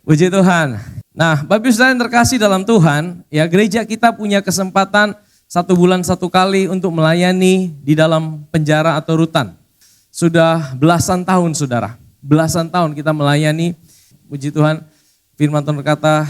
Puji Tuhan. Nah, Bapak Ibu Saudara yang terkasih dalam Tuhan, ya gereja kita punya kesempatan 1 bulan 1 kali untuk melayani di dalam penjara atau rutan. Sudah belasan tahun saudara, belasan tahun kita melayani. Puji Tuhan, firman Tuhan berkata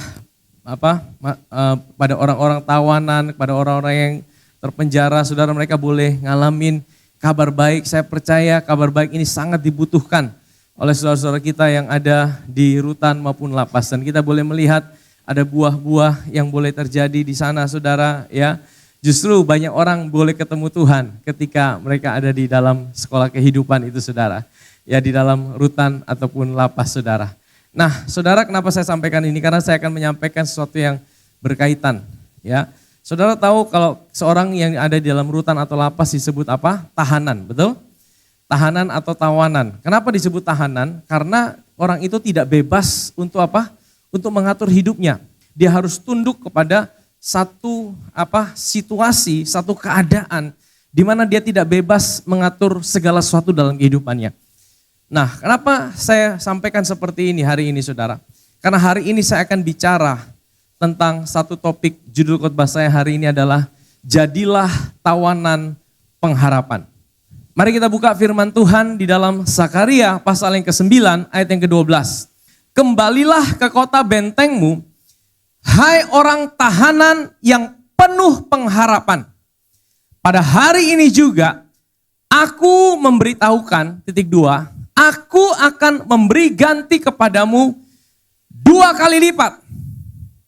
pada orang-orang tawanan, kepada orang-orang yang terpenjara, saudara mereka boleh ngalamin kabar baik. Saya percaya kabar baik ini sangat dibutuhkan oleh saudara-saudara kita yang ada di rutan maupun lapas. Dan kita boleh melihat ada buah-buah yang boleh terjadi di sana saudara ya. Justru banyak orang boleh ketemu Tuhan ketika mereka ada di dalam sekolah kehidupan itu saudara. Ya di dalam rutan ataupun lapas saudara. Nah saudara, kenapa saya sampaikan ini? Karena saya akan menyampaikan sesuatu yang berkaitan ya. Saudara tahu kalau seorang yang ada di dalam rutan atau lapas disebut apa? Tahanan, betul? Tahanan atau tawanan. Kenapa disebut tahanan? Karena orang itu tidak bebas untuk apa? Untuk mengatur hidupnya. Dia harus tunduk kepada satu situasi, satu keadaan di mana dia tidak bebas mengatur segala sesuatu dalam kehidupannya. Nah, kenapa saya sampaikan seperti ini hari ini saudara? Karena hari ini saya akan bicara tentang satu topik, judul khotbah saya hari ini adalah Jadilah Tawanan Pengharapan. Mari kita buka firman Tuhan di dalam Zakaria pasal yang ke-9 ayat yang ke-12. Kembalilah ke kota bentengmu, hai orang tahanan yang penuh pengharapan. Pada hari ini juga aku memberitahukan, aku akan memberi ganti kepadamu 2 kali lipat.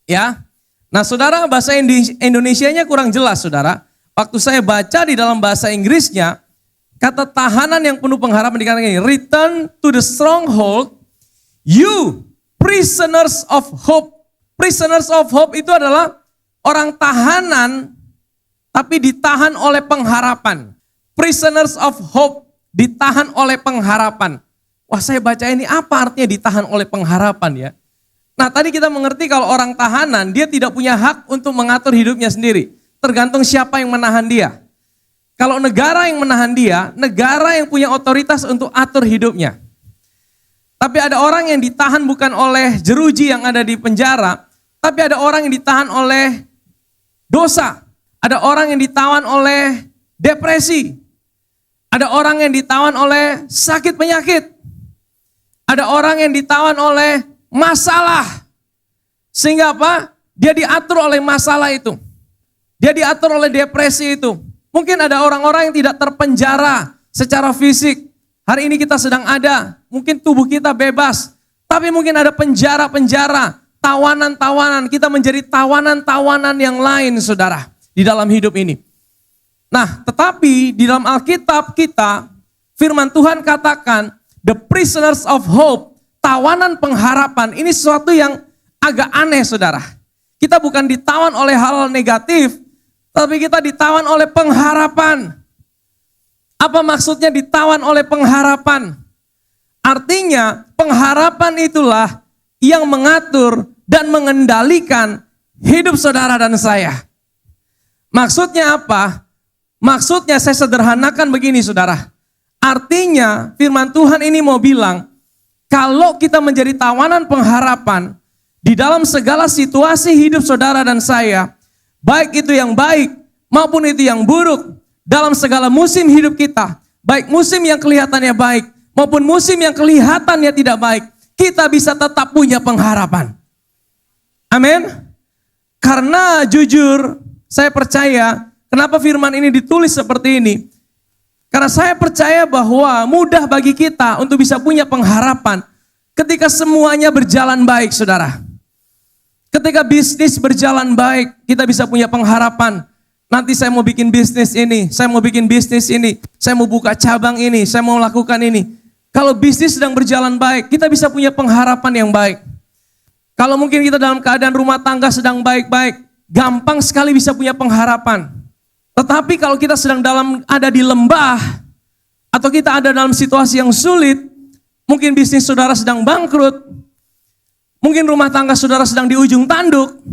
Ya. Nah saudara, bahasa Indonesianya kurang jelas saudara. Waktu saya baca di dalam bahasa Inggrisnya, kata tahanan yang penuh pengharapan dikatakan ini, return to the stronghold, you prisoners of hope. Prisoners of hope itu adalah orang tahanan tapi ditahan oleh pengharapan. Prisoners of hope ditahan oleh pengharapan. Wah saya baca ini apa artinya ditahan oleh pengharapan ya. Nah tadi kita mengerti kalau orang tahanan dia tidak punya hak untuk mengatur hidupnya sendiri. Tergantung siapa yang menahan dia. Kalau negara yang menahan dia, negara yang punya otoritas untuk atur hidupnya. Tapi ada orang yang ditahan bukan oleh jeruji yang ada di penjara, tapi ada orang yang ditahan oleh dosa. Ada orang yang ditawan oleh depresi. Ada orang yang ditawan oleh sakit penyakit. Ada orang yang ditawan oleh masalah. Sehingga apa? Dia diatur oleh masalah itu. Dia diatur oleh depresi itu. Mungkin ada orang-orang yang tidak terpenjara secara fisik. Hari ini kita sedang ada, mungkin tubuh kita bebas. Tapi mungkin ada penjara-penjara, tawanan-tawanan. Kita menjadi tawanan-tawanan yang lain saudara, di dalam hidup ini. Nah tetapi di dalam Alkitab kita, firman Tuhan katakan, the prisoners of hope, tawanan pengharapan. Ini sesuatu yang agak aneh saudara. Kita bukan ditawan oleh hal negatif, tapi kita ditawan oleh pengharapan. Apa maksudnya ditawan oleh pengharapan? Artinya pengharapan itulah yang mengatur dan mengendalikan hidup saudara dan saya. Maksudnya apa? Maksudnya saya sederhanakan begini saudara. Artinya firman Tuhan ini mau bilang, kalau kita menjadi tawanan pengharapan di dalam segala situasi hidup saudara dan saya, baik itu yang baik maupun itu yang buruk, dalam segala musim hidup kita, baik musim yang kelihatannya baik maupun musim yang kelihatannya tidak baik, kita bisa tetap punya pengharapan. Amin. Karena jujur saya percaya kenapa firman ini ditulis seperti ini. Karena saya percaya bahwa mudah bagi kita untuk bisa punya pengharapan ketika semuanya berjalan baik saudara. Ketika bisnis berjalan baik, kita bisa punya pengharapan. Nanti saya mau bikin bisnis ini, saya mau bikin bisnis ini, saya mau buka cabang ini, saya mau lakukan ini. Kalau bisnis sedang berjalan baik, kita bisa punya pengharapan yang baik. Kalau mungkin kita dalam keadaan rumah tangga sedang baik-baik, gampang sekali bisa punya pengharapan. Tetapi kalau kita sedang ada di lembah, atau kita ada dalam situasi yang sulit, mungkin bisnis saudara sedang bangkrut, mungkin rumah tangga saudara sedang di ujung tanduk.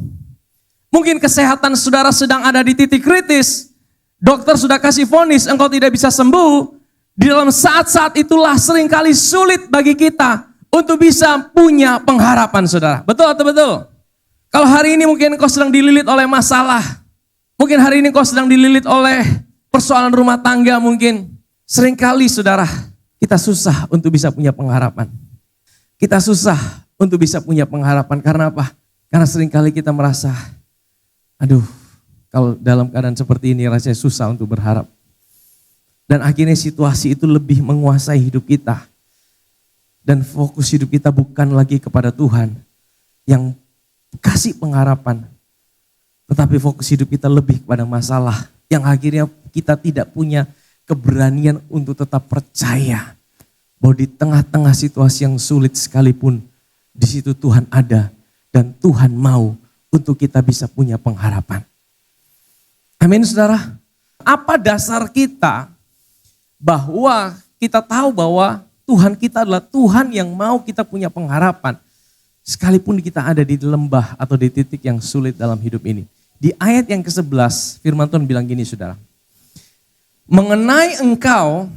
Mungkin kesehatan saudara sedang ada di titik kritis. Dokter sudah kasih vonis engkau tidak bisa sembuh. Di dalam saat-saat itulah seringkali sulit bagi kita untuk bisa punya pengharapan saudara. Betul atau betul? Kalau hari ini mungkin kau sedang dililit oleh masalah. Mungkin hari ini kau sedang dililit oleh persoalan rumah tangga mungkin. Seringkali saudara, kita susah untuk bisa punya pengharapan. Kita susah untuk bisa punya pengharapan. Karena apa? Karena seringkali kita merasa, aduh, kalau dalam keadaan seperti ini rasanya susah untuk berharap. Dan akhirnya situasi itu lebih menguasai hidup kita. Dan fokus hidup kita bukan lagi kepada Tuhan yang kasih pengharapan. Tetapi fokus hidup kita lebih kepada masalah. Yang akhirnya kita tidak punya keberanian untuk tetap percaya. Bahwa di tengah-tengah situasi yang sulit sekalipun, di situ Tuhan ada. Dan Tuhan mau untuk kita bisa punya pengharapan. Amin saudara. Apa dasar kita bahwa kita tahu bahwa Tuhan kita adalah Tuhan yang mau kita punya pengharapan. Sekalipun kita ada di lembah atau di titik yang sulit dalam hidup ini. Di ayat yang ke-11 firman Tuhan bilang gini saudara. Mengenai engkau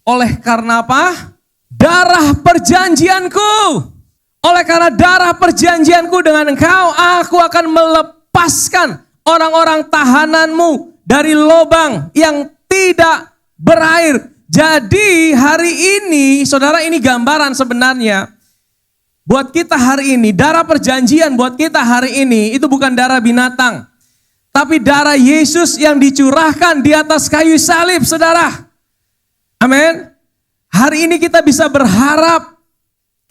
oleh karena apa? Darah perjanjianku. Oleh karena darah perjanjianku dengan engkau, aku akan melepaskan orang-orang tahananmu dari lubang yang tidak berair. Jadi hari ini, saudara ini gambaran sebenarnya. Buat kita hari ini, darah perjanjian buat kita hari ini itu bukan darah binatang. Tapi darah Yesus yang dicurahkan di atas kayu salib, saudara. Amin. Hari ini kita bisa berharap.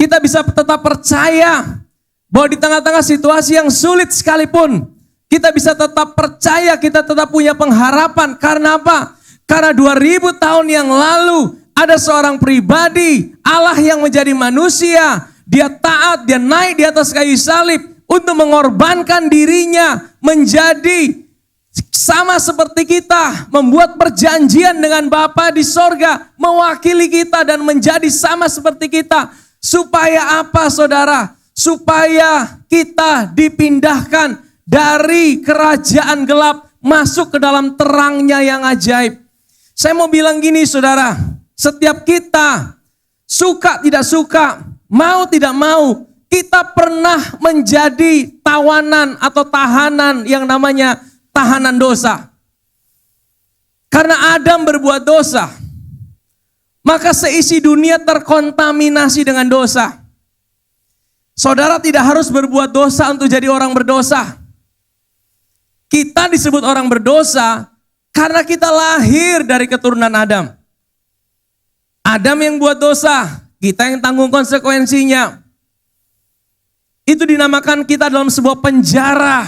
Kita bisa tetap percaya bahwa di tengah-tengah situasi yang sulit sekalipun, kita bisa tetap percaya, kita tetap punya pengharapan. Karena apa? Karena 2000 tahun yang lalu ada seorang pribadi, Allah yang menjadi manusia, dia taat, dia naik di atas kayu salib untuk mengorbankan dirinya menjadi sama seperti kita, membuat perjanjian dengan Bapa di sorga, mewakili kita dan menjadi sama seperti kita. Supaya apa saudara? Supaya kita dipindahkan dari kerajaan gelap masuk ke dalam terangnya yang ajaib. Saya mau bilang gini saudara, setiap kita suka tidak suka, mau tidak mau, kita pernah menjadi tawanan atau tahanan yang namanya tahanan dosa. Karena Adam berbuat dosa, maka seisi dunia terkontaminasi dengan dosa. Saudara tidak harus berbuat dosa untuk jadi orang berdosa. Kita disebut orang berdosa karena kita lahir dari keturunan Adam. Adam yang buat dosa, kita yang tanggung konsekuensinya. Itu dinamakan kita dalam sebuah penjara.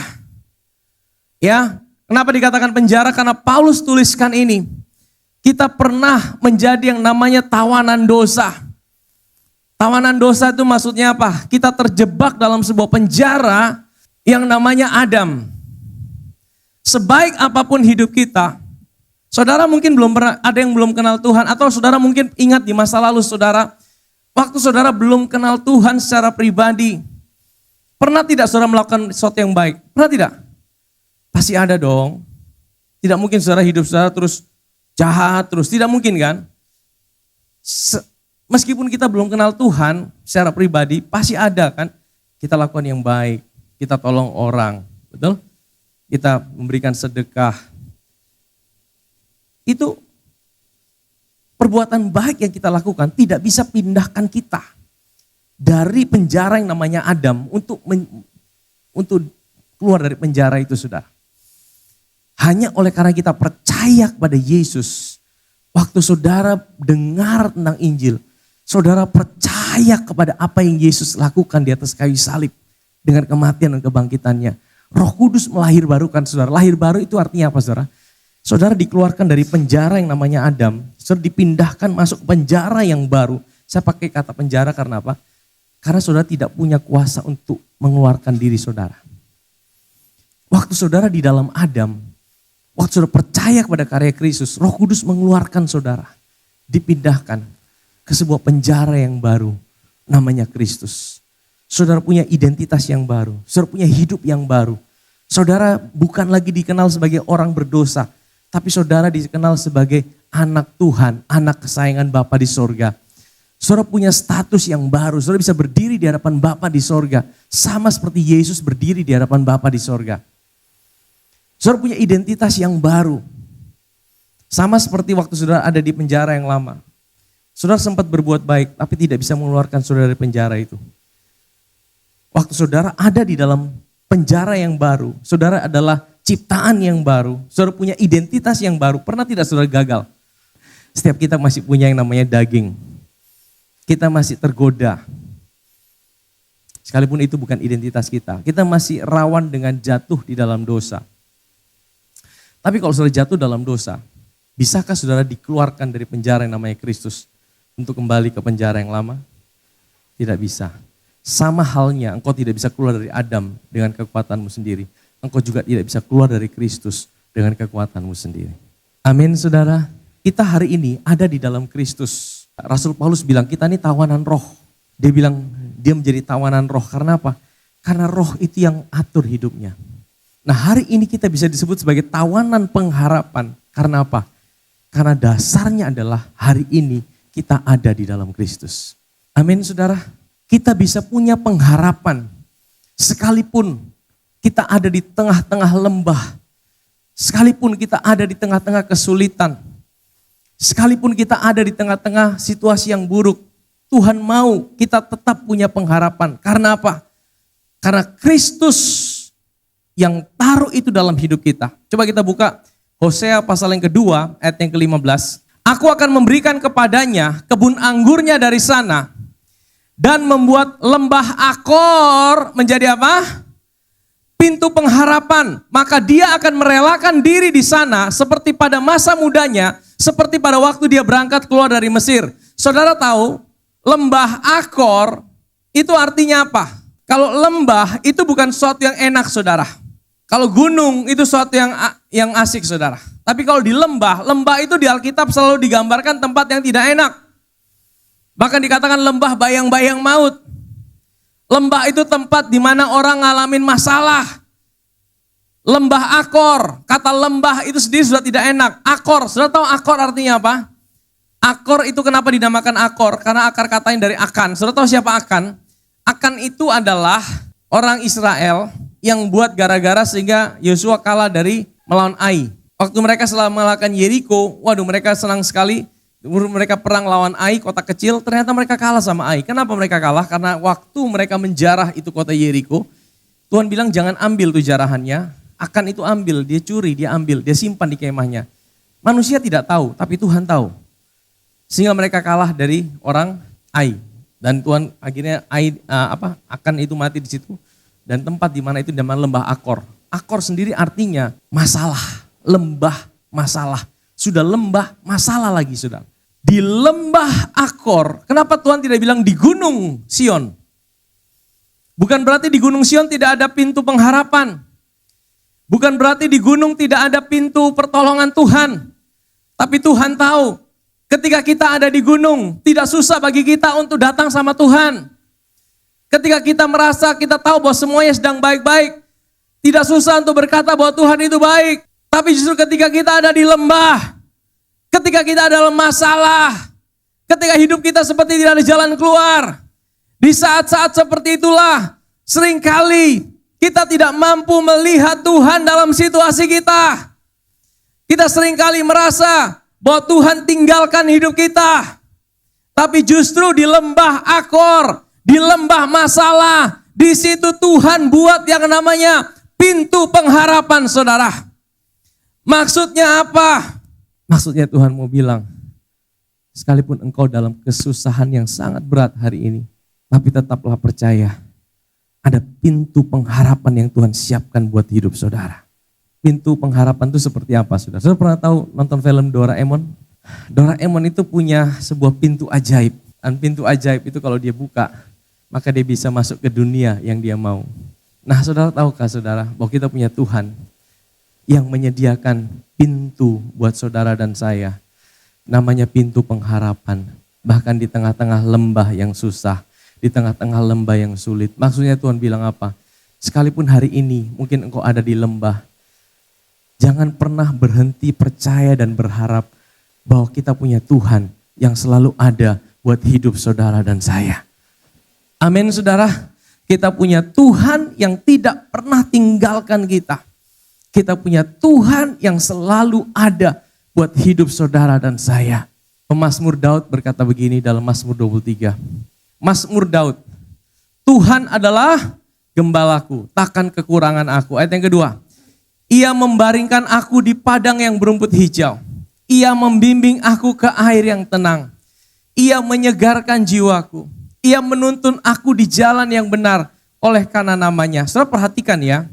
Ya, kenapa dikatakan penjara? Karena Paulus tuliskan ini. Kita pernah menjadi yang namanya tawanan dosa. Tawanan dosa itu maksudnya apa? Kita terjebak dalam sebuah penjara yang namanya Adam. Sebaik apapun hidup kita, saudara mungkin belum pernah, ada yang belum kenal Tuhan, atau saudara mungkin ingat di masa lalu saudara, waktu saudara belum kenal Tuhan secara pribadi, pernah tidak saudara melakukan sesuatu yang baik? Pernah tidak? Pasti ada dong. Tidak mungkin saudara hidup saudara terus jahat terus, tidak mungkin kan? Meskipun kita belum kenal Tuhan secara pribadi, pasti ada kan? Kita lakukan yang baik, kita tolong orang, betul? Kita memberikan sedekah. Itu perbuatan baik yang kita lakukan tidak bisa pindahkan kita dari penjara yang namanya Adam untuk keluar dari penjara itu saudara. Hanya oleh karena kita percaya kepada Yesus. Waktu saudara dengar tentang Injil, saudara percaya kepada apa yang Yesus lakukan di atas kayu salib. Dengan kematian dan kebangkitannya. Roh Kudus melahirbarukan saudara. Lahir baru itu artinya apa saudara? Saudara dikeluarkan dari penjara yang namanya Adam. Saudara dipindahkan masuk ke penjara yang baru. Saya pakai kata penjara karena apa? Karena saudara tidak punya kuasa untuk mengeluarkan diri saudara. Waktu saudara di dalam Adam, waktu saudara percaya kepada karya Kristus, Roh Kudus mengeluarkan saudara. Dipindahkan ke sebuah penjara yang baru, namanya Kristus. Saudara punya identitas yang baru, saudara punya hidup yang baru. Saudara bukan lagi dikenal sebagai orang berdosa, tapi saudara dikenal sebagai anak Tuhan, anak kesayangan Bapa di sorga. Saudara punya status yang baru. Saudara bisa berdiri di hadapan Bapa di sorga. Sama seperti Yesus berdiri di hadapan Bapa di sorga. Saudara punya identitas yang baru. Sama seperti waktu saudara ada di penjara yang lama. Saudara sempat berbuat baik, tapi tidak bisa mengeluarkan saudara dari penjara itu. Waktu saudara ada di dalam penjara yang baru, saudara adalah ciptaan yang baru. Saudara punya identitas yang baru. Pernah tidak saudara gagal? Setiap kita masih punya yang namanya daging. Kita masih tergoda. Sekalipun itu bukan identitas kita. Kita masih rawan dengan jatuh di dalam dosa. Tapi kalau saudara jatuh dalam dosa, bisakah saudara dikeluarkan dari penjara yang namanya Kristus untuk kembali ke penjara yang lama? Tidak bisa. Sama halnya engkau tidak bisa keluar dari Adam dengan kekuatanmu sendiri. Engkau juga tidak bisa keluar dari Kristus dengan kekuatanmu sendiri. Amin saudara. Kita hari ini ada di dalam Kristus. Rasul Paulus bilang kita ini tawanan roh. Dia bilang dia menjadi tawanan roh. Karena apa? Karena roh itu yang atur hidupnya. Nah hari ini kita bisa disebut sebagai tawanan pengharapan. Karena apa? Karena dasarnya adalah hari ini kita ada di dalam Kristus. Amin saudara. Kita bisa punya pengharapan. Sekalipun kita ada di tengah-tengah lembah. Sekalipun kita ada di tengah-tengah kesulitan. Sekalipun kita ada di tengah-tengah situasi yang buruk, Tuhan mau kita tetap punya pengharapan. Karena apa? Karena Kristus yang taruh itu dalam hidup kita. Coba kita buka Hosea pasal yang kedua, ayat yang ke-15. Aku akan memberikan kepadanya kebun anggurnya dari sana dan membuat lembah Akor menjadi apa? Pintu pengharapan. Maka dia akan merelakan diri di sana seperti pada masa mudanya, seperti pada waktu dia berangkat keluar dari Mesir. Saudara tahu, lembah Akor itu artinya apa? Kalau lembah itu bukan sesuatu yang enak saudara. Kalau gunung itu sesuatu yang asik saudara. Tapi kalau di lembah itu di Alkitab selalu digambarkan tempat yang tidak enak. Bahkan dikatakan lembah bayang-bayang maut. Lembah itu tempat di mana orang ngalamin masalah. Lembah Akor, kata lembah itu sendiri sudah tidak enak. Akor, sudah tahu Akor artinya apa? Akor itu kenapa dinamakan Akor? Karena akar katanya dari Akan. Sudah tahu siapa Akan? Akan itu adalah orang Israel yang buat gara-gara sehingga Yosua kalah dari melawan Ai. Waktu mereka setelah mengalahkan Yeriko, waduh mereka senang sekali. Mereka perang lawan Ai, kota kecil, ternyata mereka kalah sama Ai. Kenapa mereka kalah? Karena waktu mereka menjarah itu kota Yeriko, Tuhan bilang jangan ambil tuh jarahannya. Akan itu ambil, dia curi, dia ambil, dia simpan di kemahnya. Manusia tidak tahu, tapi Tuhan tahu. Sehingga mereka kalah dari orang Ai. Dan Tuhan akhirnya Akan itu mati di situ. Dan tempat di mana itu namanya lembah Akor. Akor sendiri artinya masalah, lembah masalah. Sudah lembah masalah lagi sudah. Di lembah Akor, kenapa Tuhan tidak bilang di gunung Sion? Bukan berarti di gunung Sion tidak ada pintu pengharapan. Bukan berarti di gunung tidak ada pintu pertolongan Tuhan. Tapi Tuhan tahu ketika kita ada di gunung tidak susah bagi kita untuk datang sama Tuhan. Ketika kita merasa kita tahu bahwa semuanya sedang baik-baik. Tidak susah untuk berkata bahwa Tuhan itu baik. Tapi justru ketika kita ada di lembah. Ketika kita ada dalam masalah. Ketika hidup kita seperti tidak ada jalan keluar. Di saat-saat seperti itulah seringkali kita tidak mampu melihat Tuhan dalam situasi kita. Kita seringkali merasa bahwa Tuhan tinggalkan hidup kita. Tapi justru di lembah Akor, di lembah masalah, di situ Tuhan buat yang namanya pintu pengharapan saudara. Maksudnya apa? Maksudnya Tuhan mau bilang, sekalipun engkau dalam kesusahan yang sangat berat hari ini, tapi tetaplah percaya. Ada pintu pengharapan yang Tuhan siapkan buat hidup saudara. Pintu pengharapan itu seperti apa saudara? Saudara pernah tahu nonton film Doraemon? Doraemon itu punya sebuah pintu ajaib. Dan pintu ajaib itu kalau dia buka, maka dia bisa masuk ke dunia yang dia mau. Nah saudara tahukah saudara bahwa kita punya Tuhan yang menyediakan pintu buat saudara dan saya. Namanya pintu pengharapan. Bahkan di tengah-tengah lembah yang susah. Di tengah-tengah lembah yang sulit. Maksudnya Tuhan bilang apa? Sekalipun hari ini mungkin engkau ada di lembah. Jangan pernah berhenti percaya dan berharap bahwa kita punya Tuhan yang selalu ada buat hidup saudara dan saya. Amin saudara. Kita punya Tuhan yang tidak pernah tinggalkan kita. Kita punya Tuhan yang selalu ada buat hidup saudara dan saya. Pemazmur Daud berkata begini dalam Mazmur 23. Mazmur Daud, Tuhan adalah gembalaku, takkan kekurangan aku. Ayat yang kedua, Ia membaringkan aku di padang yang berumput hijau. Ia membimbing aku ke air yang tenang. Ia menyegarkan jiwaku. Ia menuntun aku di jalan yang benar oleh karena namanya. Saudara perhatikan ya,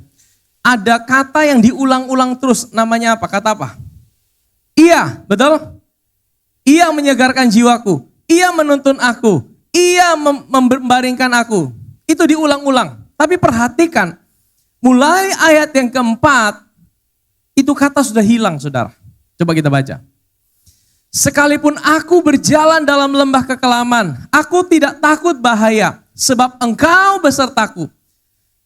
ada kata yang diulang-ulang terus, namanya apa? Kata apa? Ia, betul? Ia menyegarkan jiwaku. Ia menuntun aku. Ia membaringkan aku. Itu diulang-ulang. Tapi perhatikan, mulai ayat yang keempat, itu kata sudah hilang saudara. Coba kita baca. Sekalipun aku berjalan dalam lembah kekelaman, aku tidak takut bahaya, sebab Engkau besertaku.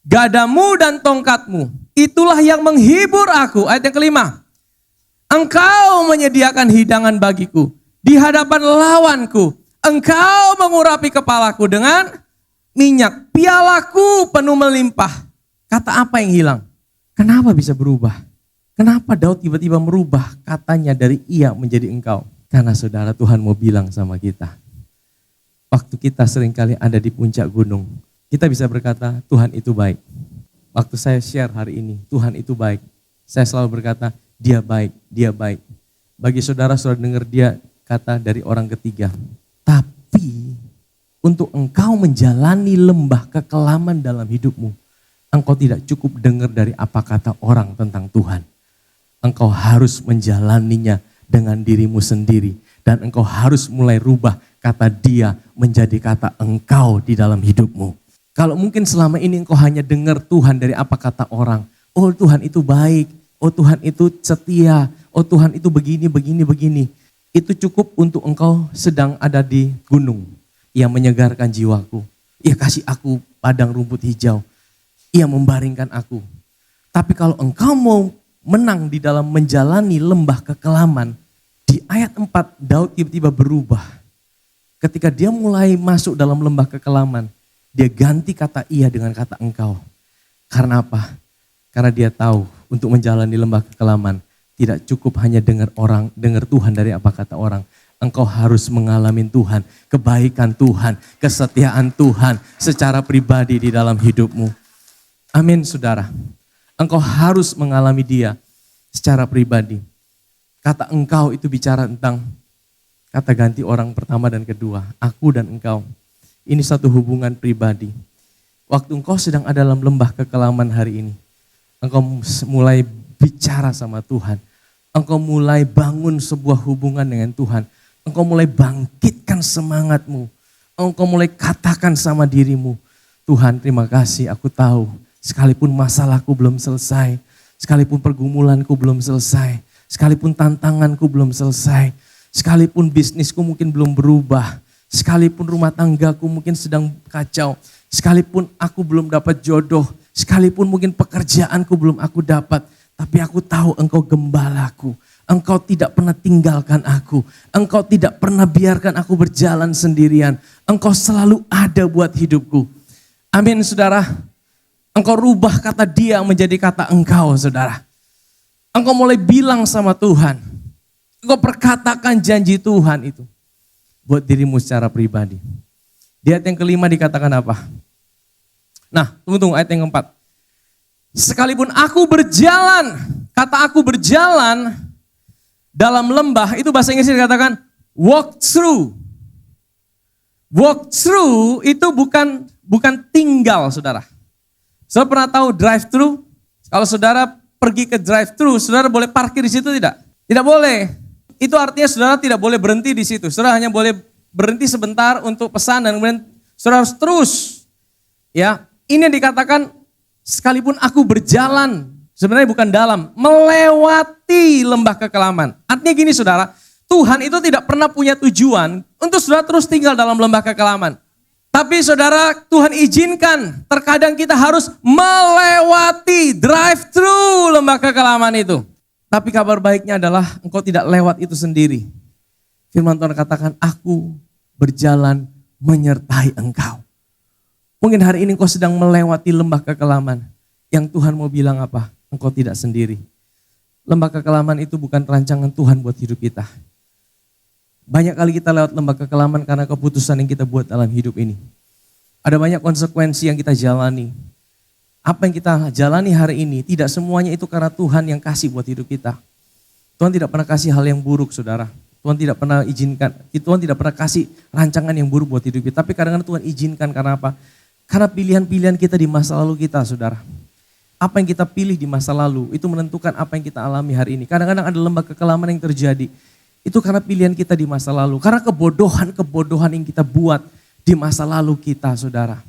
Gadamu dan tongkatmu, itulah yang menghibur aku. Ayat yang kelima. Engkau menyediakan hidangan bagiku di hadapan lawanku. Engkau mengurapi kepalaku dengan minyak. Pialaku penuh melimpah. Kata apa yang hilang? Kenapa bisa berubah? Kenapa Daud tiba-tiba merubah katanya dari ia menjadi engkau? Karena saudara, Tuhan mau bilang sama kita. Waktu kita seringkali ada di puncak gunung, kita bisa berkata Tuhan itu baik. Waktu saya share hari ini, Tuhan itu baik. Saya selalu berkata dia baik, dia baik. Bagi saudara dengar dia kata dari orang ketiga. Tapi untuk engkau menjalani lembah kekelaman dalam hidupmu, engkau tidak cukup dengar dari apa kata orang tentang Tuhan. Engkau harus menjalaninya dengan dirimu sendiri. Dan engkau harus mulai rubah kata dia menjadi kata engkau di dalam hidupmu. Kalau mungkin selama ini engkau hanya dengar Tuhan dari apa kata orang. Oh Tuhan itu baik, oh Tuhan itu setia, oh Tuhan itu begini, begini, begini. Itu cukup untuk engkau sedang ada di gunung. Ia menyegarkan jiwaku. Ia kasih aku padang rumput hijau. Ia membaringkan aku. Tapi kalau engkau mau menang di dalam menjalani lembah kekelaman, di ayat 4 Daud tiba-tiba berubah. Ketika dia mulai masuk dalam lembah kekelaman, dia ganti kata ia dengan kata engkau. Karena apa? Karena dia tahu untuk menjalani lembah kekelaman tidak cukup hanya dengar Tuhan dari apa kata orang. Engkau harus mengalami Tuhan, kebaikan Tuhan, kesetiaan Tuhan secara pribadi di dalam hidupmu. Amin saudara. Engkau harus mengalami dia secara pribadi. Kata engkau itu bicara tentang kata ganti orang pertama dan kedua. Aku dan engkau. Ini satu hubungan pribadi. Waktu engkau sedang ada dalam lembah kekelaman hari ini. Engkau mulai bicara sama Tuhan. Engkau mulai bangun sebuah hubungan dengan Tuhan. Engkau mulai bangkitkan semangatmu. Engkau mulai katakan sama dirimu. Tuhan terima kasih, aku tahu. Sekalipun masalahku belum selesai, sekalipun pergumulanku belum selesai, sekalipun tantanganku belum selesai, sekalipun bisnisku mungkin belum berubah, sekalipun rumah tanggaku mungkin sedang kacau, sekalipun aku belum dapat jodoh, sekalipun mungkin pekerjaanku belum aku dapat, tapi aku tahu engkau gembalaku, engkau tidak pernah tinggalkan aku, engkau tidak pernah biarkan aku berjalan sendirian, engkau selalu ada buat hidupku. Amin saudara. Engkau rubah kata dia menjadi kata engkau saudara. Engkau mulai bilang sama Tuhan. Engkau perkatakan janji Tuhan itu. Buat dirimu secara pribadi. Di ayat yang kelima dikatakan apa? Nah tunggu ayat yang keempat. Sekalipun aku berjalan. Kata aku berjalan dalam lembah. Itu bahasa Inggris dikatakan walk through. Walk through itu bukan tinggal saudara. Saudara pernah tahu drive-thru? Kalau saudara pergi ke drive-thru, saudara boleh parkir di situ tidak? Tidak boleh. Itu artinya saudara tidak boleh berhenti di situ. Saudara hanya boleh berhenti sebentar untuk pesan dan kemudian saudara harus terus. Ya, ini yang dikatakan sekalipun aku berjalan, sebenarnya bukan dalam, melewati lembah kekelaman. Artinya gini saudara, Tuhan itu tidak pernah punya tujuan untuk saudara terus tinggal dalam lembah kekelaman. Tapi saudara, Tuhan izinkan, terkadang kita harus melewati drive-thru lembah kekelaman itu. Tapi kabar baiknya adalah engkau tidak lewat itu sendiri. Firman Tuhan katakan, aku berjalan menyertai engkau. Mungkin hari ini engkau sedang melewati lembah kekelaman. Yang Tuhan mau bilang apa? Engkau tidak sendiri. Lembah kekelaman itu bukan rancangan Tuhan buat hidup kita. Banyak kali kita lewat lembah kekelaman karena keputusan yang kita buat dalam hidup ini. Ada banyak konsekuensi yang kita jalani. Apa yang kita jalani hari ini, tidak semuanya itu karena Tuhan yang kasih buat hidup kita. Tuhan tidak pernah kasih hal yang buruk, saudara. Tuhan tidak pernah izinkan, Tuhan tidak pernah kasih rancangan yang buruk buat hidup kita. Tapi kadang-kadang Tuhan izinkan karena apa? Karena pilihan-pilihan kita di masa lalu kita, saudara. Apa yang kita pilih di masa lalu, itu menentukan apa yang kita alami hari ini. Kadang-kadang ada lembah kekelaman yang terjadi. Itu karena pilihan kita di masa lalu. Karena kebodohan-kebodohan yang kita buat di masa lalu kita, saudara.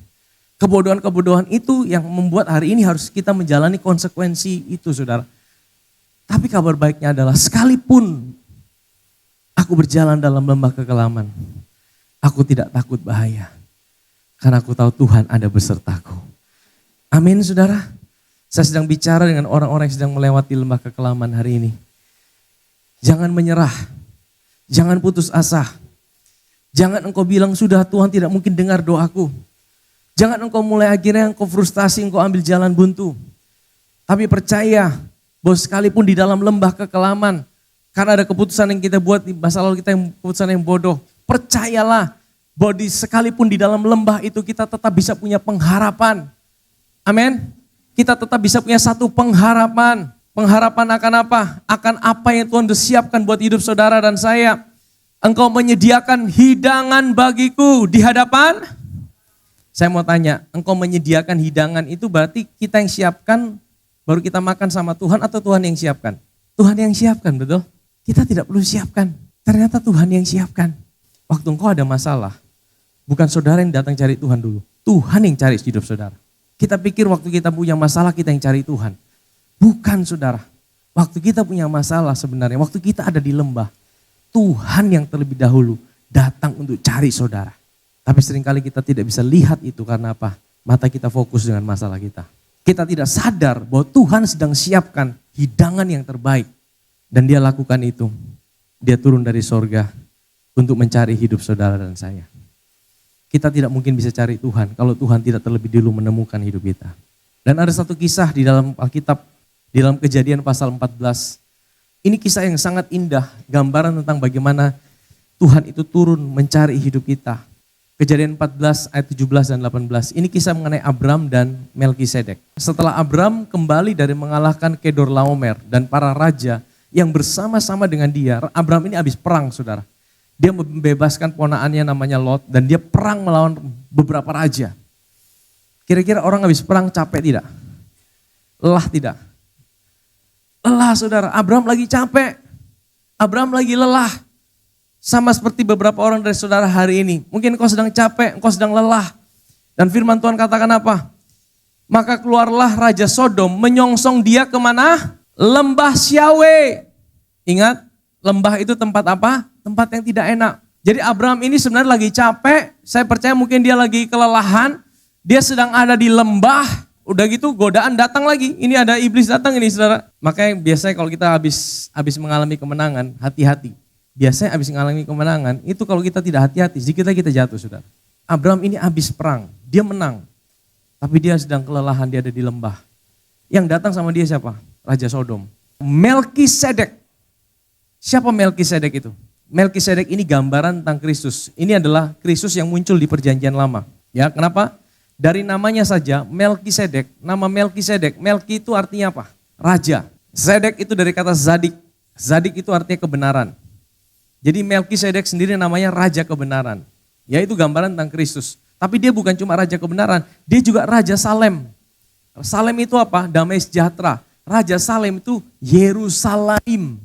Kebodohan-kebodohan itu yang membuat hari ini harus kita menjalani konsekuensi itu, saudara. Tapi kabar baiknya adalah sekalipun aku berjalan dalam lembah kekelaman, aku tidak takut bahaya. Karena aku tahu Tuhan ada besertaku. Amin, saudara. Saya sedang bicara dengan orang-orang yang sedang melewati lembah kekelaman hari ini. Jangan menyerah. Jangan putus asa. Jangan engkau bilang sudah Tuhan tidak mungkin dengar doaku. Jangan engkau mulai akhirnya engkau frustasi, engkau ambil jalan buntu. Tapi percaya bahwa sekalipun di dalam lembah kekelaman, karena ada keputusan yang kita buat di masa lalu kita yang keputusan yang bodoh. Percayalah bahwa sekalipun di dalam lembah itu kita tetap bisa punya pengharapan. Amin. Kita tetap bisa punya satu pengharapan. Pengharapan akan apa? Akan apa yang Tuhan sudah siapkan buat hidup saudara dan saya. Engkau menyediakan hidangan bagiku di hadapan. Saya mau tanya, engkau menyediakan hidangan itu berarti kita yang siapkan, baru kita makan sama Tuhan atau Tuhan yang siapkan? Tuhan yang siapkan, betul? Kita tidak perlu siapkan, ternyata Tuhan yang siapkan. Waktu engkau ada masalah, bukan saudara yang datang cari Tuhan dulu. Tuhan yang cari hidup saudara. Kita pikir waktu kita punya masalah kita yang cari Tuhan. Bukan, saudara. Waktu kita punya masalah sebenarnya, waktu kita ada di lembah, Tuhan yang terlebih dahulu datang untuk cari saudara. Tapi seringkali kita tidak bisa lihat itu karena apa? Mata kita fokus dengan masalah kita. Kita tidak sadar bahwa Tuhan sedang siapkan hidangan yang terbaik. Dan dia lakukan itu. Dia turun dari sorga untuk mencari hidup saudara dan saya. Kita tidak mungkin bisa cari Tuhan kalau Tuhan tidak terlebih dulu menemukan hidup kita. Dan ada satu kisah di dalam Alkitab, di dalam Kejadian pasal 14. Ini kisah yang sangat indah, gambaran tentang bagaimana Tuhan itu turun mencari hidup kita. Kejadian 14 ayat 17 dan 18. Ini kisah mengenai Abram dan Melkisedek. Setelah Abram kembali dari mengalahkan Kedorlaomer dan para raja yang bersama-sama dengan dia. Abram ini habis perang, saudara. Dia membebaskan ponaannya namanya Lot dan dia perang melawan beberapa raja. Kira-kira orang habis perang capek tidak? Lelah tidak? Lelah, saudara. Abram lagi capek. Abram lagi lelah. Sama seperti beberapa orang dari saudara hari ini. Mungkin engkau sedang capek, engkau sedang lelah. Dan firman Tuhan katakan apa? Maka keluarlah Raja Sodom menyongsong dia kemana? Lembah Syawe. Ingat, lembah itu tempat apa? Tempat yang tidak enak. Jadi Abram ini sebenarnya lagi capek. Saya percaya mungkin dia lagi kelelahan. Dia sedang ada di lembah. Udah gitu godaan datang lagi. Ini ada iblis datang ini, saudara. Makanya biasanya kalau kita habis mengalami kemenangan, hati-hati. Biasanya habis mengalami kemenangan, itu kalau kita tidak hati-hati, sedikit lagi kita jatuh, saudara. Abram ini habis perang, dia menang. Tapi dia sedang kelelahan, dia ada di lembah. Yang datang sama dia siapa? Raja Sodom. Melkisedek. Siapa Melkisedek itu? Melkisedek ini gambaran tentang Kristus. Ini adalah Kristus yang muncul di perjanjian lama. Ya, kenapa? Dari namanya saja, Melkisedek. Nama Melkisedek, Melki itu artinya apa? Raja. Sedek itu dari kata zadik. Zadik itu artinya kebenaran. Jadi Melkisedek sendiri namanya Raja Kebenaran. Yaitu gambaran tentang Kristus. Tapi dia bukan cuma Raja Kebenaran, dia juga Raja Salem. Salem itu apa? Damai sejahtera. Raja Salem itu Yerusalem.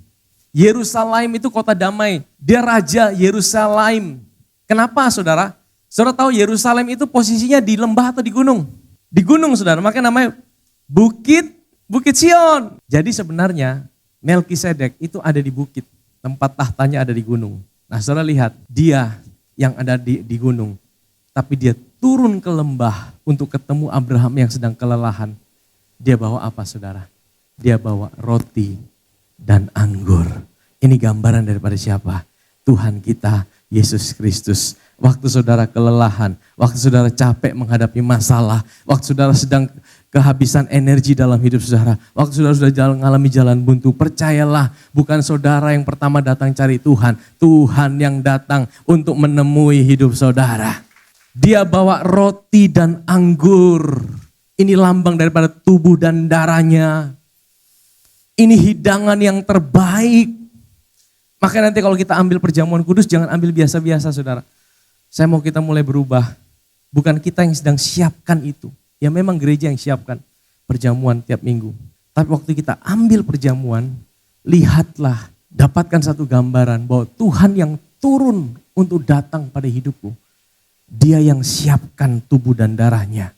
Yerusalem itu kota damai. Dia Raja Yerusalem. Kenapa, saudara? Saudara tahu Yerusalem itu posisinya di lembah atau di gunung? Di gunung, saudara. Makanya namanya Bukit Sion. Jadi sebenarnya Melkisedek itu ada di bukit. Tempat tahtanya ada di gunung. Nah, saudara lihat, dia yang ada di gunung. Tapi dia turun ke lembah untuk ketemu Abraham yang sedang kelelahan. Dia bawa apa, saudara? Dia bawa roti dan anggur. Ini gambaran daripada siapa? Tuhan kita, Yesus Kristus. Waktu saudara kelelahan, waktu saudara capek menghadapi masalah, waktu saudara sedang kehabisan energi dalam hidup saudara, waktu saudara sudah mengalami jalan buntu, percayalah bukan saudara yang pertama datang cari Tuhan, Tuhan yang datang untuk menemui hidup saudara. Dia bawa roti dan anggur, ini lambang daripada tubuh dan darahnya. Ini hidangan yang terbaik. Makanya nanti kalau kita ambil perjamuan kudus jangan ambil biasa-biasa saudara. Saya mau kita mulai berubah. Bukan kita yang sedang siapkan itu. Ya memang gereja yang siapkan perjamuan tiap minggu. Tapi waktu kita ambil perjamuan, lihatlah, dapatkan satu gambaran bahwa Tuhan yang turun untuk datang pada hidupku. Dia yang siapkan tubuh dan darahnya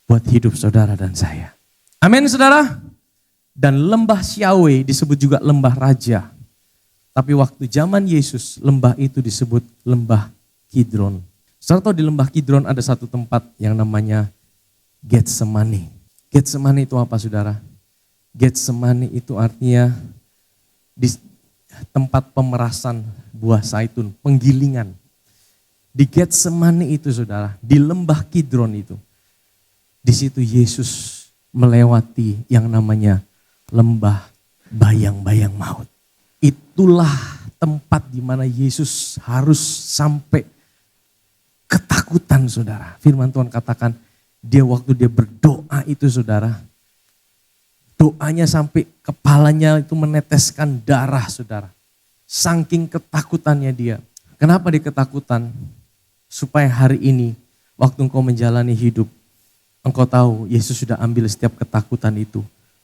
buat hidup saudara dan saya. Amin saudara. Dan lembah Syahwe disebut juga lembah raja. Tapi waktu zaman Yesus, lembah itu disebut lembah Kidron. Saudara tahu di lembah Kidron ada satu tempat yang namanya Getsemani. Getsemani itu apa saudara? Getsemani itu artinya di tempat pemerasan buah zaitun, penggilingan. Di Getsemani itu saudara, di lembah Kidron itu. Di situ Yesus melewati yang namanya lembah bayang-bayang maut. Itulah tempat di mana Yesus harus sampai ketakutan saudara. Firman Tuhan katakan dia waktu dia berdoa itu saudara. Doanya sampai kepalanya itu meneteskan darah saudara. Saking ketakutannya dia. Kenapa dia ketakutan? Supaya hari ini waktu engkau menjalani hidup. Engkau tahu Yesus sudah ambil setiap ketakutan itu.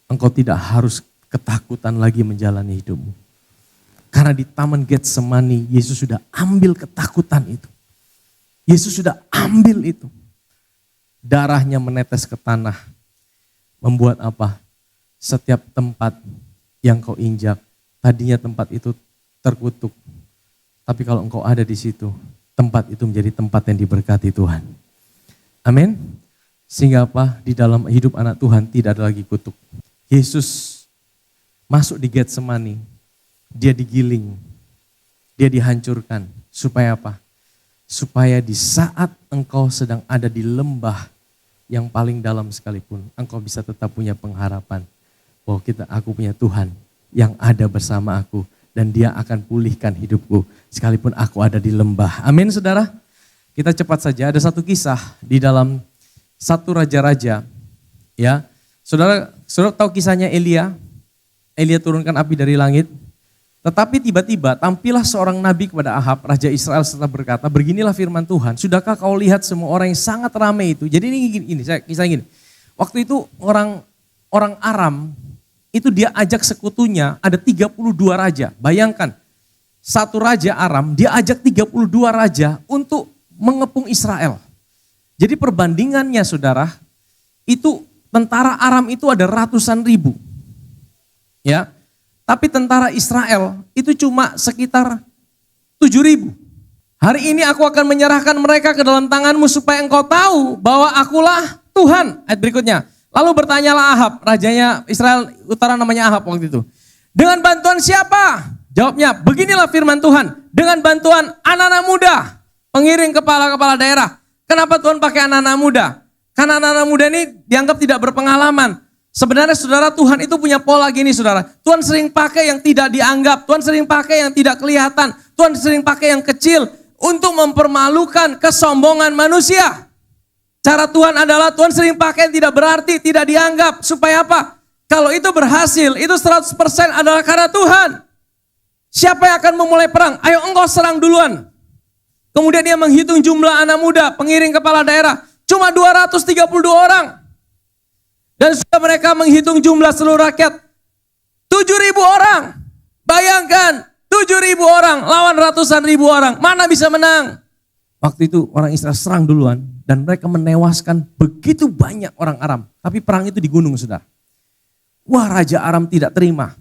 Engkau tidak harus ketakutan lagi menjalani hidupmu. Karena di Taman Getsemani Yesus sudah ambil ketakutan itu. Yesus sudah ambil itu. Darahnya menetes ke tanah. Membuat apa? Setiap tempat yang kau injak, tadinya tempat itu terkutuk. Tapi kalau engkau ada di situ, tempat itu menjadi tempat yang diberkati Tuhan. Amin. Sehingga apa? Di dalam hidup anak Tuhan tidak ada lagi kutuk. Yesus masuk di Getsemani, dia digiling, dia dihancurkan. Supaya apa? Supaya di saat engkau sedang ada di lembah yang paling dalam sekalipun, engkau bisa tetap punya pengharapan bahwa aku punya Tuhan yang ada bersama aku dan dia akan pulihkan hidupku sekalipun aku ada di lembah. Amin saudara. Kita cepat saja, ada satu kisah di dalam satu raja-raja. Ya, saudara tahu kisahnya Elia? Elia turunkan api dari langit. Tetapi tiba-tiba tampillah seorang nabi kepada Ahab, raja Israel serta berkata, beginilah firman Tuhan, sudahkah kau lihat semua orang yang sangat ramai itu? Jadi ini kisah gini. Waktu itu orang Aram itu dia ajak sekutunya ada 32 raja. Bayangkan, satu raja Aram dia ajak 32 raja untuk mengepung Israel. Jadi perbandingannya saudara, itu tentara Aram itu ada ratusan ribu. Ya. Tapi tentara Israel itu cuma sekitar 7.000. Hari ini aku akan menyerahkan mereka ke dalam tanganmu supaya engkau tahu bahwa akulah Tuhan. Ayat berikutnya. Lalu bertanyalah Ahab, rajanya Israel utara namanya Ahab waktu itu. Dengan bantuan siapa? Jawabnya, beginilah firman Tuhan. Dengan bantuan anak-anak muda, pengiring kepala-kepala daerah. Kenapa Tuhan pakai anak-anak muda? Karena anak-anak muda ini dianggap tidak berpengalaman. Sebenarnya saudara, Tuhan itu punya pola gini saudara. Tuhan sering pakai yang tidak dianggap. Tuhan sering pakai yang tidak kelihatan. Tuhan sering pakai yang kecil untuk mempermalukan kesombongan manusia. Cara Tuhan adalah Tuhan sering pakai yang tidak berarti, tidak dianggap. Supaya apa? Kalau itu berhasil, itu 100% adalah karena Tuhan. Siapa yang akan memulai perang? Ayo engkau serang duluan. Kemudian dia menghitung jumlah anak muda, pengiring kepala daerah. Cuma 232 orang. Dan sudah mereka menghitung jumlah seluruh rakyat. 7.000 orang. Bayangkan 7.000 orang lawan ratusan ribu orang. Mana bisa menang? Waktu itu orang Israel serang duluan. Dan mereka menewaskan begitu banyak orang Aram. Tapi perang itu di gunung saudara. Wah Raja Aram tidak terima.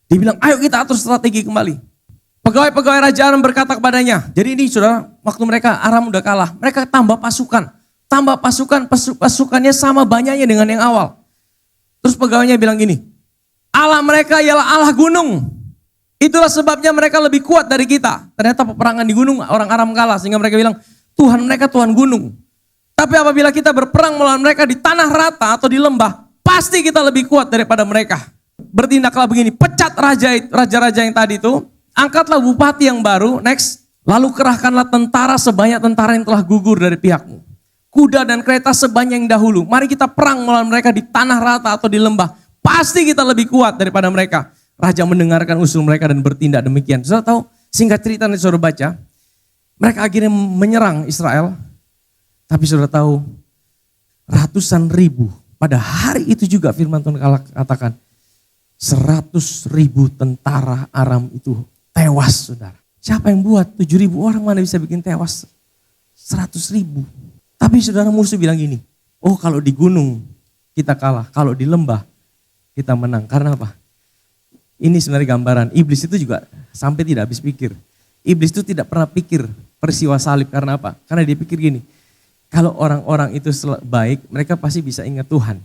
Dia bilang ayo kita atur strategi kembali. Pegawai-pegawai Raja Aram berkata kepadanya. Jadi ini saudara waktu mereka Aram udah kalah. Mereka tambah pasukan. Tambah pasukannya sama banyaknya dengan yang awal. Terus pegawainya bilang gini, Allah mereka ialah Allah gunung. Itulah sebabnya mereka lebih kuat dari kita. Ternyata peperangan di gunung orang Aram kalah sehingga mereka bilang, Tuhan mereka Tuhan gunung. Tapi apabila kita berperang melawan mereka di tanah rata atau di lembah, pasti kita lebih kuat daripada mereka. Bertindaklah begini, pecat raja-raja yang tadi itu, angkatlah bupati yang baru, next. Lalu kerahkanlah tentara sebanyak tentara yang telah gugur dari pihakmu. Kuda dan kereta sebanyak yang dahulu. Mari kita perang melawan mereka di tanah rata atau di lembah. Pasti kita lebih kuat daripada mereka. Raja mendengarkan usul mereka dan bertindak demikian. Saudara tahu, singkat cerita nanti saudara baca, mereka akhirnya menyerang Israel. Tapi saudara tahu, ratusan ribu, pada hari itu juga firman Tuhan katakan, 100.000 tentara Aram itu tewas saudara. Siapa yang buat? 7.000 orang mana bisa bikin tewas? 100.000. Tapi saudara musuh bilang gini, oh kalau di gunung kita kalah, kalau di lembah kita menang. Karena apa? Ini sebenarnya gambaran, iblis itu juga sampai tidak habis pikir. Iblis itu tidak pernah pikir peristiwa salib, karena apa? Karena dia pikir gini, kalau orang-orang itu baik, mereka pasti bisa ingat Tuhan.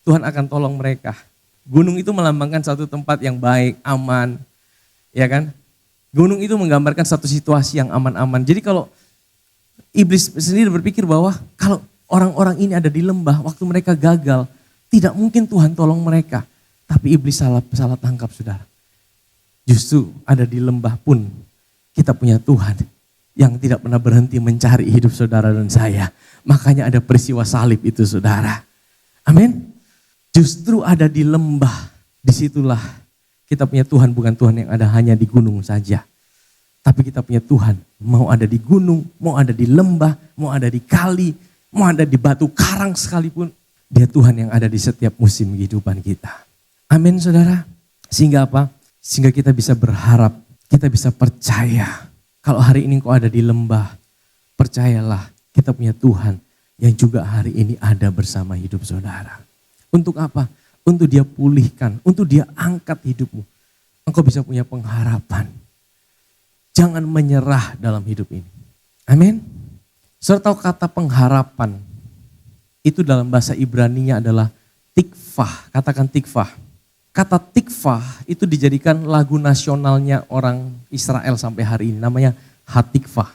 Tuhan akan tolong mereka. Gunung itu melambangkan satu tempat yang baik, aman. Ya kan? Gunung itu menggambarkan satu situasi yang aman-aman. Jadi kalau iblis sendiri berpikir bahwa kalau orang-orang ini ada di lembah, waktu mereka gagal, tidak mungkin Tuhan tolong mereka. Tapi iblis salah tangkap saudara. Justru ada di lembah pun kita punya Tuhan yang tidak pernah berhenti mencari hidup saudara dan saya. Makanya ada peristiwa salib itu saudara. Amin. Justru ada di lembah, disitulah kita punya Tuhan, bukan Tuhan yang ada hanya di gunung saja. Tapi kita punya Tuhan, mau ada di gunung, mau ada di lembah, mau ada di kali, mau ada di batu karang sekalipun. Dia Tuhan yang ada di setiap musim kehidupan kita. Amin saudara. Sehingga apa? Sehingga kita bisa berharap, kita bisa percaya. Kalau hari ini kau ada di lembah, percayalah kita punya Tuhan yang juga hari ini ada bersama hidup saudara. Untuk apa? Untuk dia pulihkan, untuk dia angkat hidupmu. Engkau bisa punya pengharapan. Jangan menyerah dalam hidup ini. Amin. Saudara tahu kata pengharapan, itu dalam bahasa Ibrani-nya adalah tikvah. Katakan tikvah. Kata tikvah itu dijadikan lagu nasionalnya orang Israel sampai hari ini. Namanya Hatikvah.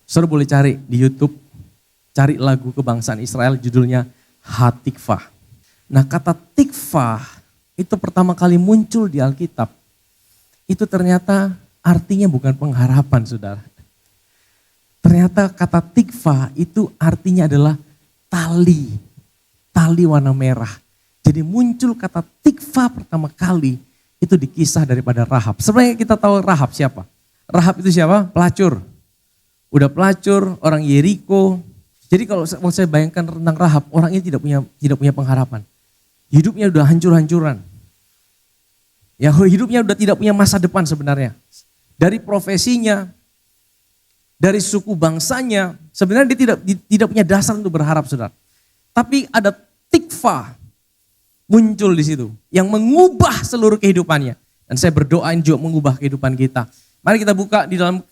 Saudara boleh cari di YouTube. Cari lagu kebangsaan Israel judulnya Hatikvah. Nah kata tikvah itu pertama kali muncul di Alkitab. Itu ternyata artinya bukan pengharapan saudara. Ternyata kata tikvah itu artinya adalah tali. Tali warna merah. Jadi muncul kata tikvah pertama kali itu di kisah daripada Rahab. Sebenarnya kita tahu Rahab siapa? Rahab itu siapa? Pelacur. Udah pelacur, orang Yeriko. Jadi kalau saya bayangkan tentang Rahab, orang ini tidak punya pengharapan. Hidupnya udah hancur-hancuran. Ya hidupnya udah tidak punya masa depan sebenarnya. Dari profesinya, dari suku bangsanya, sebenarnya dia tidak punya dasar untuk berharap saudara. Tapi ada tikvah muncul di situ yang mengubah seluruh kehidupannya. Dan saya berdoain juga mengubah kehidupan kita. Mari kita buka di dalam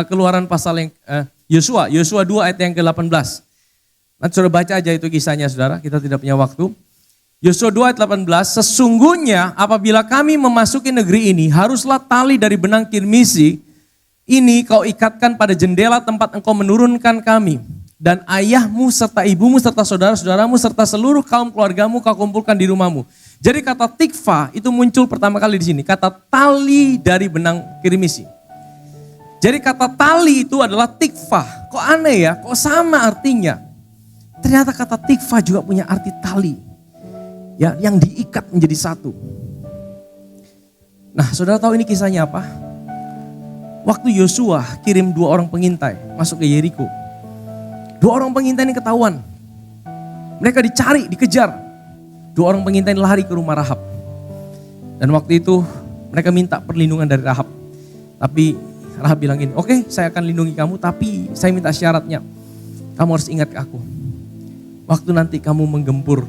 Keluaran pasal yang Yosua 2 ayat yang ke-18. Nanti saudara baca aja itu kisahnya saudara, kita tidak punya waktu. Yosua 2 ayat 18, sesungguhnya apabila kami memasuki negeri ini, haruslah tali dari benang kirmisi ini kau ikatkan pada jendela tempat engkau menurunkan kami. Dan ayahmu serta ibumu serta saudara-saudaramu serta seluruh kaum keluargamu kau kumpulkan di rumahmu. Jadi kata tikvah itu muncul pertama kali di sini. Kata tali dari benang kirmisi. Jadi kata tali itu adalah tikvah. Kok aneh ya? Kok sama artinya? Ternyata kata tikvah juga punya arti tali. Ya, yang diikat menjadi satu. Nah, saudara tahu ini kisahnya apa? Waktu Yosua kirim 2 orang pengintai masuk ke Yeriko. 2 orang pengintai ini ketahuan. Mereka dicari, dikejar. 2 orang pengintai lari ke rumah Rahab. Dan waktu itu mereka minta perlindungan dari Rahab. Tapi Rahab bilang gini, oke, saya akan lindungi kamu tapi saya minta syaratnya. Kamu harus ingat ke aku. Waktu nanti kamu menggempur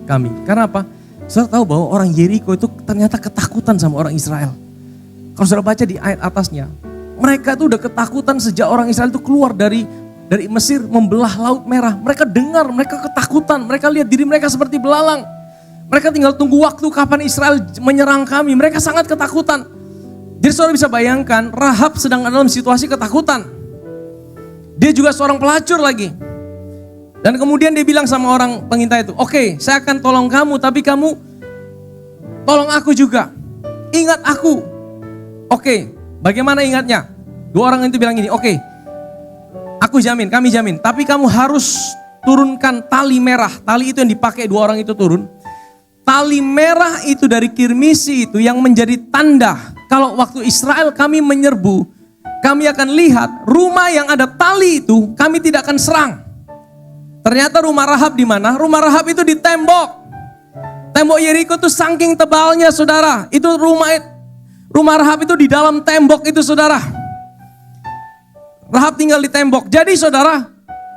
kami. Karena apa? Saudara tahu bahwa orang Yeriko itu ternyata ketakutan sama orang Israel. Kalau saudara baca di ayat atasnya, mereka itu udah ketakutan sejak orang Israel itu keluar dari Mesir membelah Laut Merah. Mereka dengar, mereka ketakutan. Mereka lihat diri mereka seperti belalang. Mereka tinggal tunggu waktu kapan Israel menyerang kami. Mereka sangat ketakutan. Jadi saudara bisa bayangkan, Rahab sedang dalam situasi ketakutan. Dia juga seorang pelacur lagi. Dan kemudian dia bilang sama orang pengintai itu, oke, saya akan tolong kamu, tapi kamu tolong aku juga. Ingat aku. Oke, bagaimana ingatnya? Dua orang itu bilang gini, oke, aku jamin, kami jamin. Tapi kamu harus turunkan tali merah. Tali itu yang dipakai dua orang itu turun. Tali merah itu dari kirmisi itu yang menjadi tanda. Kalau waktu Israel kami menyerbu, kami akan lihat rumah yang ada tali itu kami tidak akan serang. Ternyata rumah Rahab di mana? Rumah Rahab itu di tembok. Tembok Yeriko itu saking tebalnya saudara. Itu rumah Rahab itu di dalam tembok itu saudara. Rahab tinggal di tembok. Jadi saudara,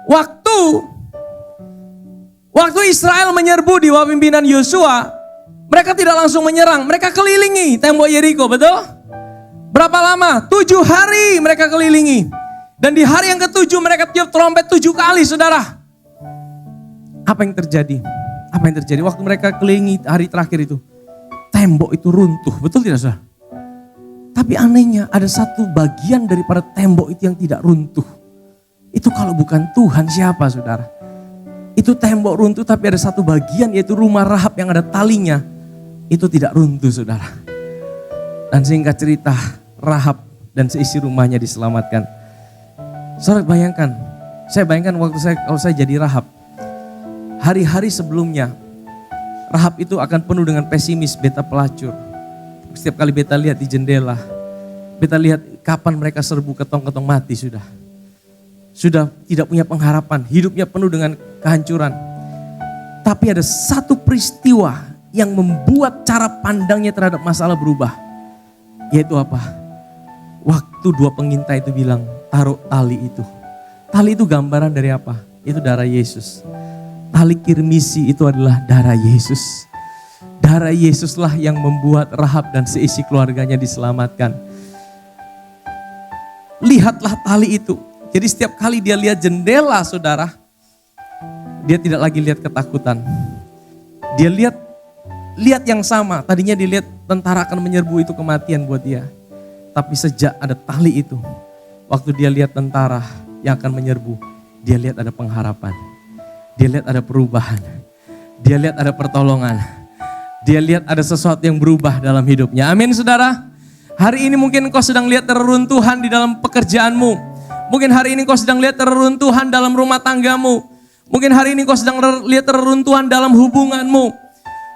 waktu Israel menyerbu di bawah pimpinan Yosua, mereka tidak langsung menyerang. Mereka kelilingi tembok Yeriko, betul? Berapa lama? 7 hari mereka kelilingi. Dan di hari yang ke-7 mereka tiup trompet 7 kali saudara. Apa yang terjadi? Apa yang terjadi? Waktu mereka kelilingi hari terakhir itu, tembok itu runtuh, betul tidak saudara? Tapi anehnya ada satu bagian daripada tembok itu yang tidak runtuh. Itu kalau bukan Tuhan siapa saudara? Itu tembok runtuh tapi ada satu bagian yaitu rumah Rahab yang ada talinya. Itu tidak runtuh saudara. Dan singkat cerita Rahab dan seisi rumahnya diselamatkan. Saudara bayangkan, saya bayangkan kalau saya jadi Rahab. Hari-hari sebelumnya, Rahab itu akan penuh dengan pesimis, beta pelacur. Setiap kali beta lihat di jendela, beta lihat kapan mereka serbu ketong-ketong mati sudah. Sudah tidak punya pengharapan, hidupnya penuh dengan kehancuran. Tapi ada satu peristiwa yang membuat cara pandangnya terhadap masalah berubah. Yaitu apa? Waktu dua pengintai itu bilang, taruh tali itu. Tali itu gambaran dari apa? Itu darah Yesus. Tali kirmisi itu adalah darah Yesus. Darah Yesuslah yang membuat Rahab dan seisi keluarganya diselamatkan. Lihatlah tali itu. Jadi setiap kali dia lihat jendela saudara, dia tidak lagi lihat ketakutan. Dia lihat yang sama. Tadinya dilihat tentara akan menyerbu itu kematian buat dia. Tapi sejak ada tali itu, waktu dia lihat tentara yang akan menyerbu, dia lihat ada pengharapan. Dia lihat ada perubahan. Dia lihat ada pertolongan. Dia lihat ada sesuatu yang berubah dalam hidupnya. Amin saudara. Hari ini mungkin engkau sedang lihat reruntuhan di dalam pekerjaanmu. Mungkin hari ini engkau sedang lihat reruntuhan dalam rumah tanggamu. Mungkin hari ini engkau sedang lihat reruntuhan dalam hubunganmu.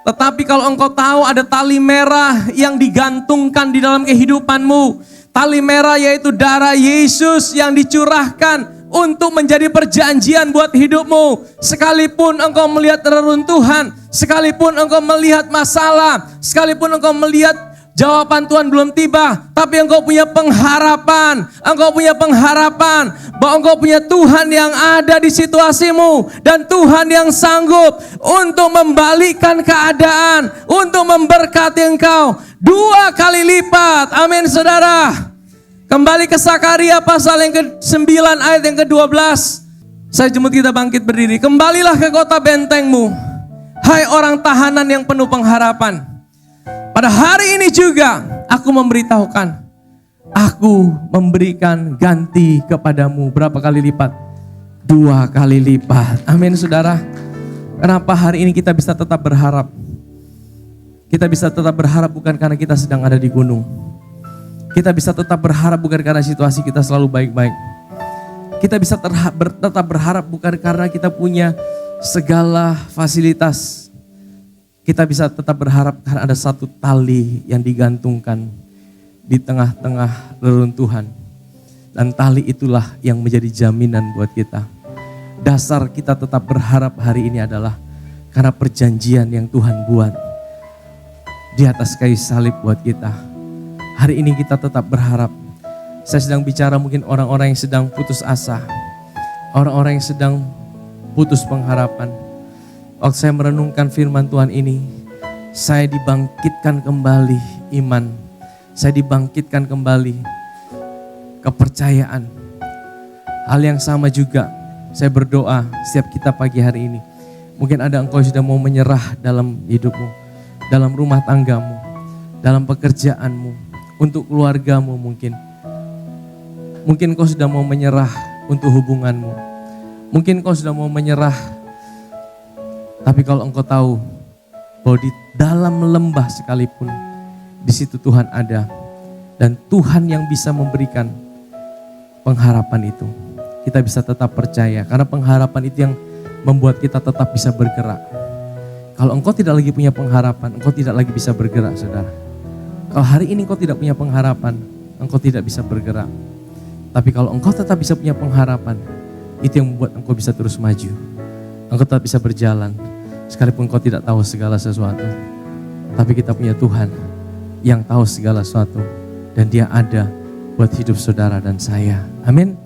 Tetapi kalau engkau tahu ada tali merah yang digantungkan di dalam kehidupanmu. Tali merah yaitu darah Yesus yang dicurahkan untuk menjadi perjanjian buat hidupmu. Sekalipun engkau melihat reruntuhan, sekalipun engkau melihat masalah, sekalipun engkau melihat jawaban Tuhan belum tiba, tapi engkau punya pengharapan. Engkau punya pengharapan bahwa engkau punya Tuhan yang ada di situasimu. Dan Tuhan yang sanggup untuk membalikkan keadaan, untuk memberkati engkau 2 kali lipat. Amin saudara. Kembali ke Sakaria pasal yang ke-9 ayat yang ke-12. Saya jemput kita bangkit berdiri. Kembalilah ke kota bentengmu, hai orang tahanan yang penuh pengharapan. Pada hari ini juga aku memberitahukan, aku memberikan ganti kepadamu berapa kali lipat? 2 kali lipat. Amin saudara. Kenapa hari ini kita bisa tetap berharap? Kita bisa tetap berharap bukan karena kita sedang ada di gunung. Kita bisa tetap berharap bukan karena situasi kita selalu baik-baik. Kita bisa tetap berharap bukan karena kita punya segala fasilitas. Kita bisa tetap berharap karena ada satu tali yang digantungkan di tengah-tengah reruntuhan. Dan tali itulah yang menjadi jaminan buat kita. Dasar kita tetap berharap hari ini adalah karena perjanjian yang Tuhan buat di atas kayu salib buat kita. Hari ini kita tetap berharap. Saya sedang bicara mungkin orang-orang yang sedang putus asa. Orang-orang yang sedang putus pengharapan. Waktu saya merenungkan firman Tuhan ini, saya dibangkitkan kembali iman. Saya dibangkitkan kembali kepercayaan. Hal yang sama juga, saya berdoa setiap kita pagi hari ini. Mungkin ada engkau sudah mau menyerah dalam hidupmu, dalam rumah tanggamu, dalam pekerjaanmu, untuk keluargamu mungkin. Mungkin kau sudah mau menyerah untuk hubunganmu. Mungkin kau sudah mau menyerah. Tapi kalau engkau tahu bahwa di dalam lembah sekalipun, di situ Tuhan ada. Dan Tuhan yang bisa memberikan pengharapan itu. Kita bisa tetap percaya. Karena pengharapan itu yang membuat kita tetap bisa bergerak. Kalau engkau tidak lagi punya pengharapan, engkau tidak lagi bisa bergerak, saudara. Kalau hari ini engkau tidak punya pengharapan, engkau tidak bisa bergerak. Tapi kalau engkau tetap bisa punya pengharapan, itu yang membuat engkau bisa terus maju. Engkau tetap bisa berjalan, sekalipun engkau tidak tahu segala sesuatu. Tapi kita punya Tuhan yang tahu segala sesuatu. Dan Dia ada buat hidup saudara dan saya. Amin.